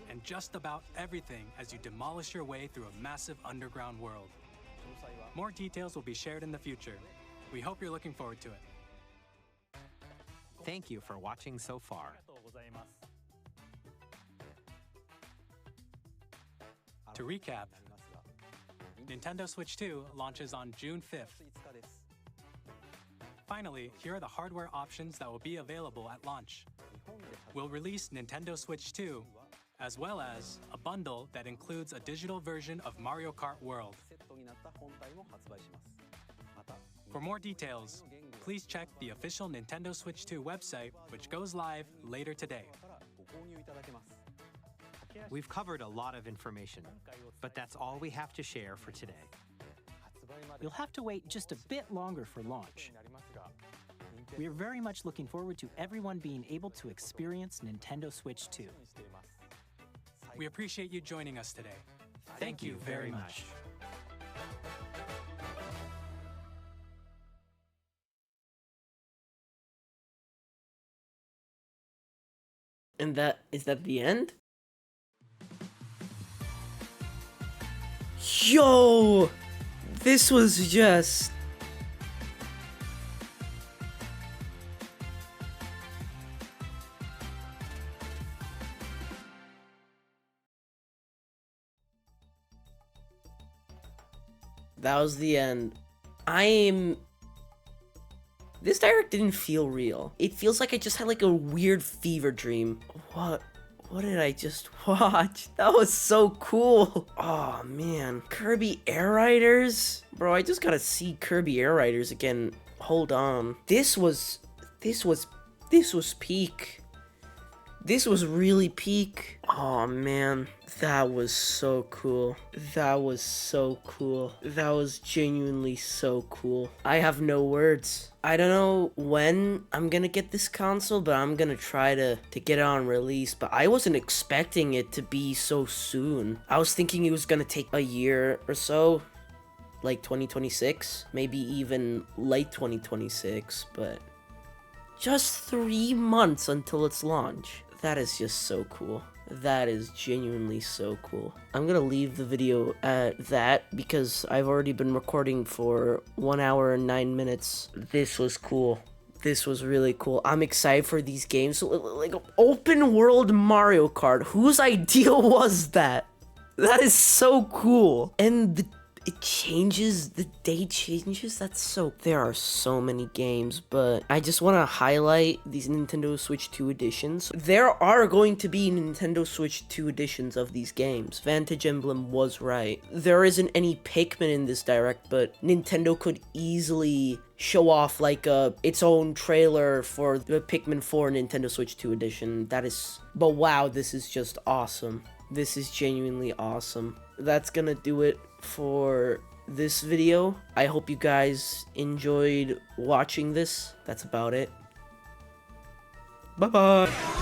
N: and just about everything as you demolish your way through a massive underground world. More details will be shared in the future. We hope you're looking forward to it.
E: Thank you for watching so far.
N: To recap, Nintendo Switch 2 launches on June 5th. Finally, here are the hardware options that will be available at launch. We'll release Nintendo Switch 2, as well as a bundle that includes a digital version of Mario Kart World. For more details, please check the official Nintendo Switch 2 website, which goes live later today.
E: We've covered a lot of information, but that's all we have to share for today.
D: You'll have to wait just a bit longer for launch. We are very much looking forward to everyone being able to experience Nintendo Switch 2.
N: We appreciate you joining us today.
D: Thank you very much.
A: And is that the end? Yo! This was just... That was the end. This direct didn't feel real. It feels like I just had like a weird fever dream. What did I just watch? That was so cool. Oh man, Kirby Air Riders? Bro, I just gotta see Kirby Air Riders again. Hold on. This was peak. This was really peak. Oh man, that was so cool. That was so cool. That was genuinely so cool. I have no words. I don't know when I'm gonna get this console, but I'm gonna try to get it on release. But I wasn't expecting it to be so soon. I was thinking it was gonna take a year or so, like 2026, maybe even late 2026, but just 3 months until its launch. That is just so cool. That is genuinely so cool. I'm gonna leave the video at that because I've already been recording for 1 hour and 9 minutes. This was cool. This was really cool. I'm excited for these games. Like open world Mario Kart. Whose idea was that? That is so cool. And it changes, the day changes. That's so, there are so many games, but I just want to highlight these Nintendo Switch 2 editions. There are going to be Nintendo Switch 2 editions of these games. Vantage Emblem was right. There isn't any Pikmin in this direct, but Nintendo could easily show off like its own trailer for the Pikmin 4 Nintendo Switch 2 edition. That is, but wow, this is just awesome. This is genuinely awesome. That's gonna do it for this video. I hope you guys enjoyed watching this. That's about it. Bye-bye.